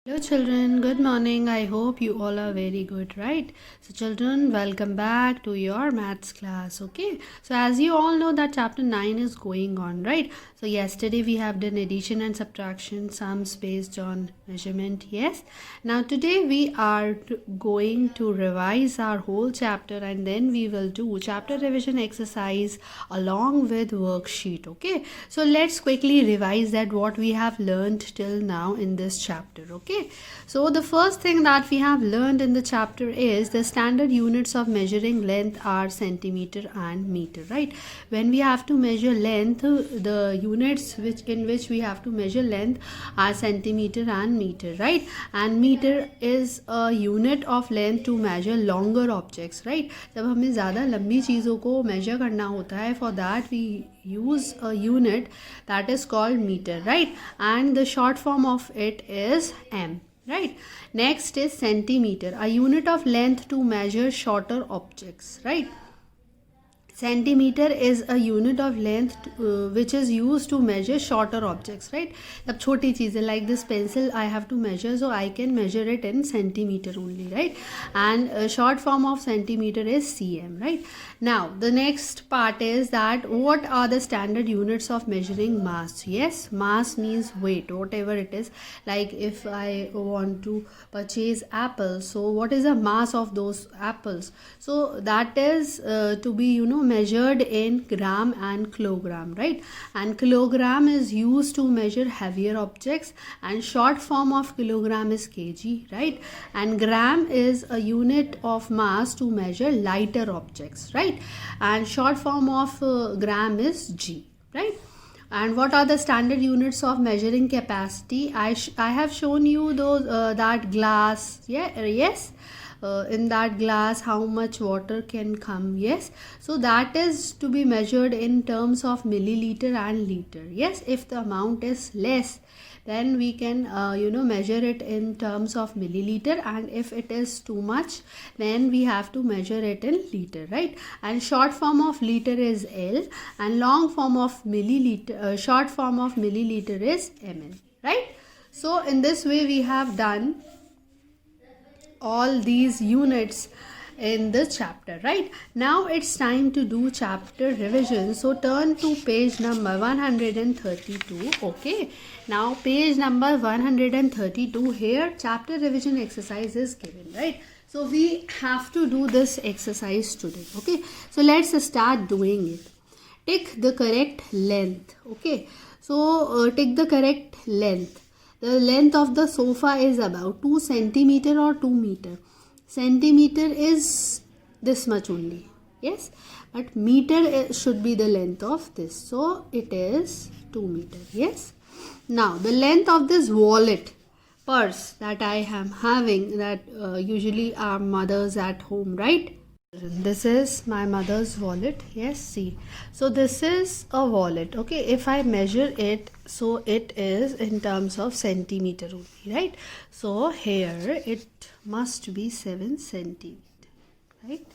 Hello children, good morning. I hope you all are very good, right? So children, welcome back to your maths class, okay? So as you all know that chapter 9 is going on, right? So yesterday we have done addition and subtraction, sums based on measurement, yes? Now today we are going to revise our whole chapter and then we will do chapter revision exercise along with worksheet, okay? So let's quickly revise that what we have learned till now in this chapter, okay? So the first thing that we have learned in the chapter is the standard units of measuring length are centimeter and meter, right? When we have to measure length, the units in which we have to measure length are centimeter and meter, right? And meter is a unit of length to measure longer objects, right? जब हमें ज़्यादा लंबी चीज़ों को measure करना होता है, for that we use a unit that is called meter, right? And the short form of it is m, right? Next is centimeter, a unit of length to measure shorter objects, right? Centimeter is a unit of length which is used to measure shorter objects, right? अब छोटी चीज़ें like this pencil I have to measure, so I can measure it in centimeter only, right? And a short form of centimeter is cm, right? Now the next part is that what are the standard units of measuring mass? Yes, mass means weight, whatever it is. Like if I want to purchase apples, so what is the mass of those apples? So that is to be measured in gram and kilogram, right? And kilogram is used to measure heavier objects and short form of kilogram is kg, right? And gram is a unit of mass to measure lighter objects, right? And short form of gram is g, right? And what are the standard units of measuring capacity? I have shown you those that glass, yes, in that glass how much water can come, yes? So that is to be measured in terms of milliliter and liter, yes? If the amount is less, then we can measure it in terms of milliliter, and if it is too much, then we have to measure it in liter, right? And short form of liter is L, and long form of milliliter, short form of milliliter is ml, right? So in this way we have done all these units in the chapter, right? Now it's time to do chapter revision, so turn to page number 132, okay? Now page number 132, here chapter revision exercise is given, right? So we have to do this exercise today, okay? So let's start doing it. Take the correct length, okay? So take the correct length. The length of the sofa is about 2 centimeter or 2 meter. Centimeter is this much only, yes, but meter should be the length of this, so it is 2 meter, yes. Now the length of this wallet, purse that I am having, that usually our mothers at home, right? This is my mother's wallet, yes, see. So this is a wallet, okay? If I measure it, so it is in terms of centimeter only, right? So here it must be 7 centimeter, right?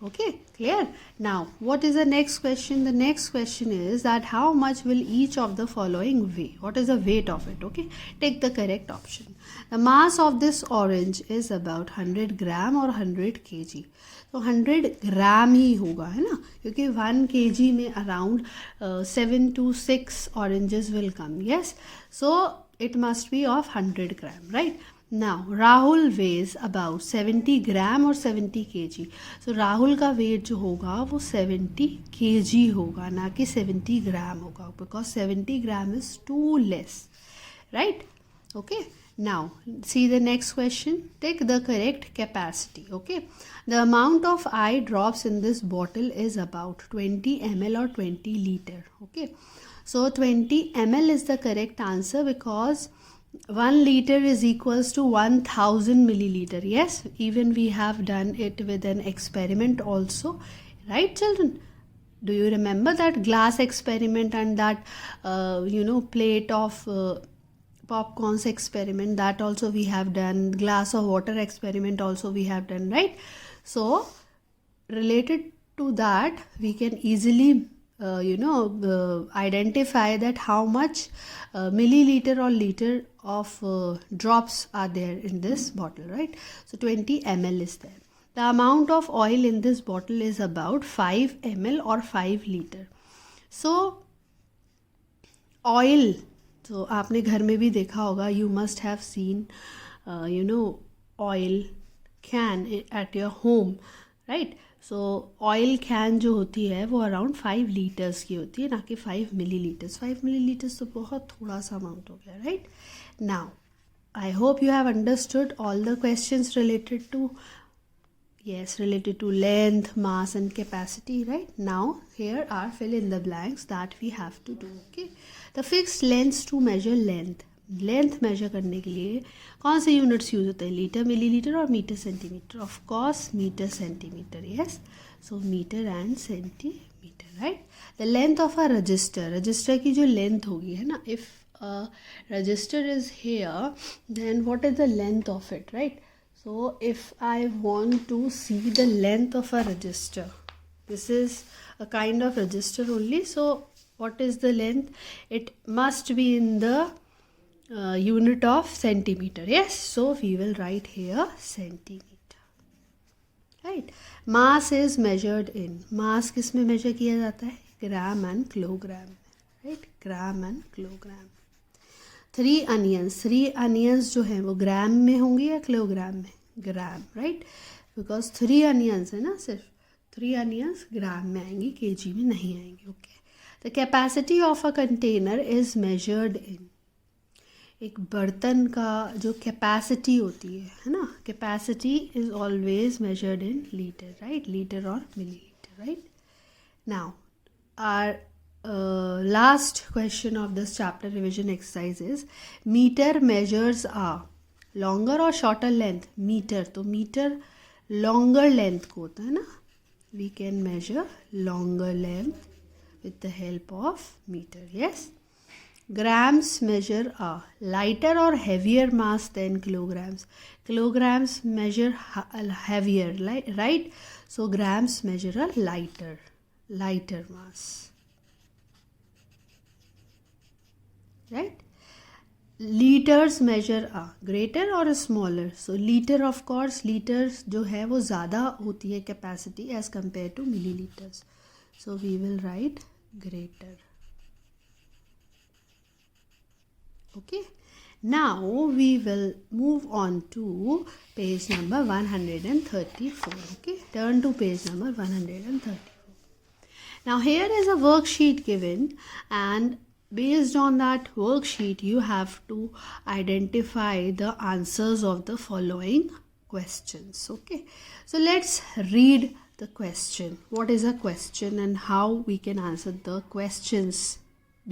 Okay, clear? Now what is the next question? The next question is that how much will each of the following weigh? What is the weight of it? Okay, take the correct option. The mass of this orange is about 100 gram or 100 kg. तो 100 ग्राम ही होगा, है ना, क्योंकि 1 kg में around 7 to 6 oranges will come, yes, so it must be of 100 gram, right? Now Rahul weighs about 70 gram or 70 kg. So Rahul का wait जो होगा वो 70 kg होगा, ना कि 70 ग्राम होगा, because 70 gram is too less, right? Okay. Now see the next question. Take the correct capacity, okay? The amount of eye drops in this bottle is about 20 ml or 20 liter, okay? So 20 ml is the correct answer, because 1 liter is equals to 1000 milliliter, yes? Even we have done it with an experiment also, right children? Do you remember that glass experiment and that plate of popcorns experiment? That also we have done. Glass of water experiment also we have done, right? So related to that we can easily identify that how much milliliter or liter of drops are there in this bottle, right? So 20 ml is there. The amount of oil in this bottle is about 5 ml or 5 liter. So oil, तो आपने घर में भी देखा होगा, you must have seen oil can at your home, right? So oil can जो होती है वो around 5 liters की होती है, ना कि 5 milliliters. 5 milliliters तो बहुत थोड़ा सा amount हो गया, right? Now I hope you have understood all the questions related to length, mass and capacity, right? Now here are fill in the blanks that we have to do. Okay, the fixed lengths to measure length. Length measure करने के लिए कौन से units use होते हैं? Litre, millilitre और metre centimetre. Of course metre centimetre. Yes, so metre and centimetre, right? The length of a register की जो लेंथ होगी, है ना, if register is here then what is the length of it, right? So if I want to see the length of a register, this is a kind of register only. So what is the length? It must be in the unit of centimeter. Yes, so we will write here centimeter, right? Mass is measured in, mass किस में measure किया जाता है? Gram and kilogram, right? Gram and kilogram. 3 onions जो हैं वो ग्राम में होंगी या किलोग्राम में? ग्राम, राइट? बिकॉज 3 onions है ना, सिर्फ 3 onions ग्राम में आएंगी, केजी में नहीं आएंगी. Okay, the capacity of a container is measured in. एक बर्तन का जो कैपेसिटी होती है ना, capacity is always measured in litre, right? Litre और millilitre, right? Now our last question of this chapter revision exercise is meter measures a longer or shorter length. meter, तो meter longer length को होता है ना, we can measure longer length with the help of meter. Yes, grams measure a lighter or heavier mass than kilograms. Kilograms measure heavier, right? So grams measure a lighter mass, right? Litres measure are greater or smaller. So litre, of course litres जो है वो ज़्यादा होती है capacity as compare to millilitres. So we will write greater. Okay, now we will move on to page number 134. Okay, turn to page number 134. Now here is a worksheet given and based on that worksheet you have to identify the answers of the following questions. Okay, so let's read the question. What is a question and how we can answer the questions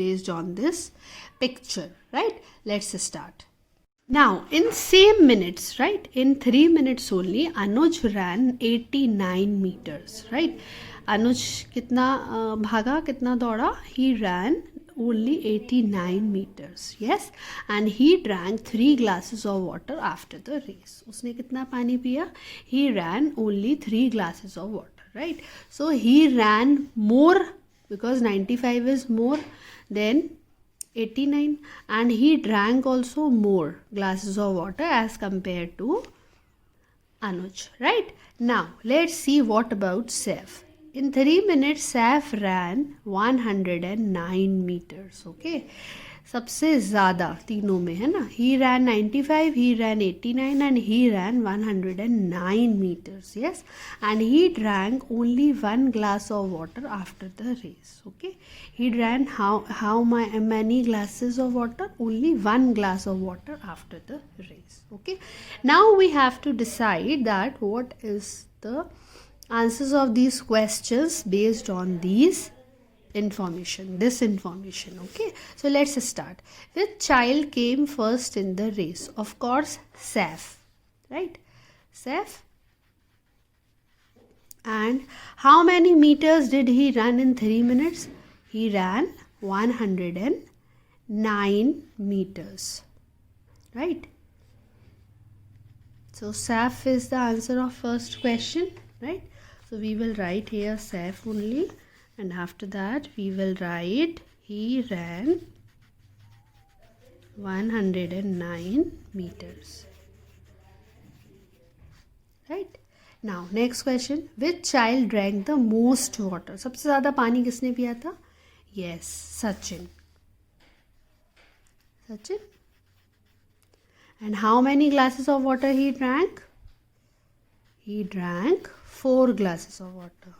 based on this picture, right? Let's start. Now in same minutes, right, in 3 minutes only Anuj ran 89 meters, right? Anuj कितना भागा, कितना दौड़ा? He ran only 89 meters. Yes, and he drank 3 glasses of water after the race. उसने कितना पानी पिया? He ran only 3 glasses of water, right? So he ran more because 95 is more than 89, and he drank also more glasses of water as compared to Anuj, right? Now let's see what about Saif. In 3 minutes Saif ran 109 meters. Okay, सबसे ज़्यादा तीनों में है ना, he ran 95, he ran 89 and he ran 109 meters. Yes, and he drank only 1 glass of water after the race. Okay, he drank how many glasses of water? Only 1 glass of water after the race. Okay, now we have to decide that what is the answers of these questions based on this information. Okay, so let's start. Which child came first in the race? Of course Saif, right? Saif. And how many meters did he run in 3 minutes? He ran 109 meters, right? So Saif is the answer of first question, right? So we will write here Saif only, and after that we will write he ran 109 meters. Right? Now next question, which child drank the most water? सबसे ज़्यादा पानी किसने पिया था? Yes, Sachin. Sachin. And how many glasses of water he drank? He drank 4 glasses of water.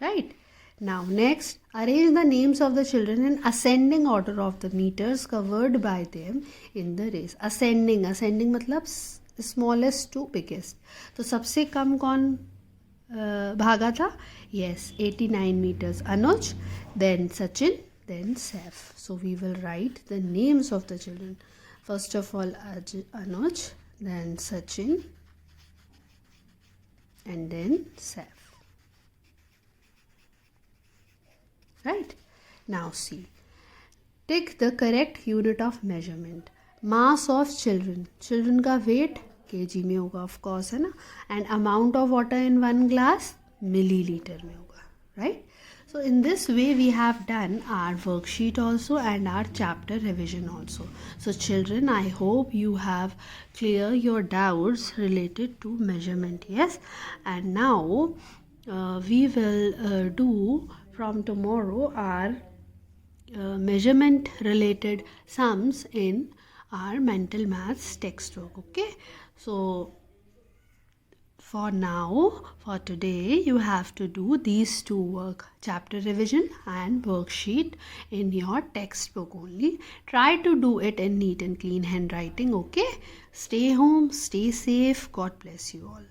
Right? Now next, arrange the names of the children in ascending order of the meters covered by them in the race. Ascending मतलब smallest to biggest. तो सबसे कम कौन भागा था? Yes, 89 meters. Anuj, then Sachin, then Saif. So we will write the names of the children. First of all, Anuj, then Sachin, and then Saif. Right? Now see. Take the correct unit of measurement. Mass of children. Children का weight kg में होगा, of course, है ना. And amount of water in 1 glass milliliter में होगा. Right? So in this way we have done our worksheet also and our chapter revision also. So children, I hope you have clear your doubts related to measurement. Yes? And now we will do from tomorrow our measurement related sums in our mental maths textbook. Okay, so for now, for today, you have to do these 2 work, chapter revision and worksheet in your textbook only. Try to do it in neat and clean handwriting. Okay, stay home, stay safe. God bless you all.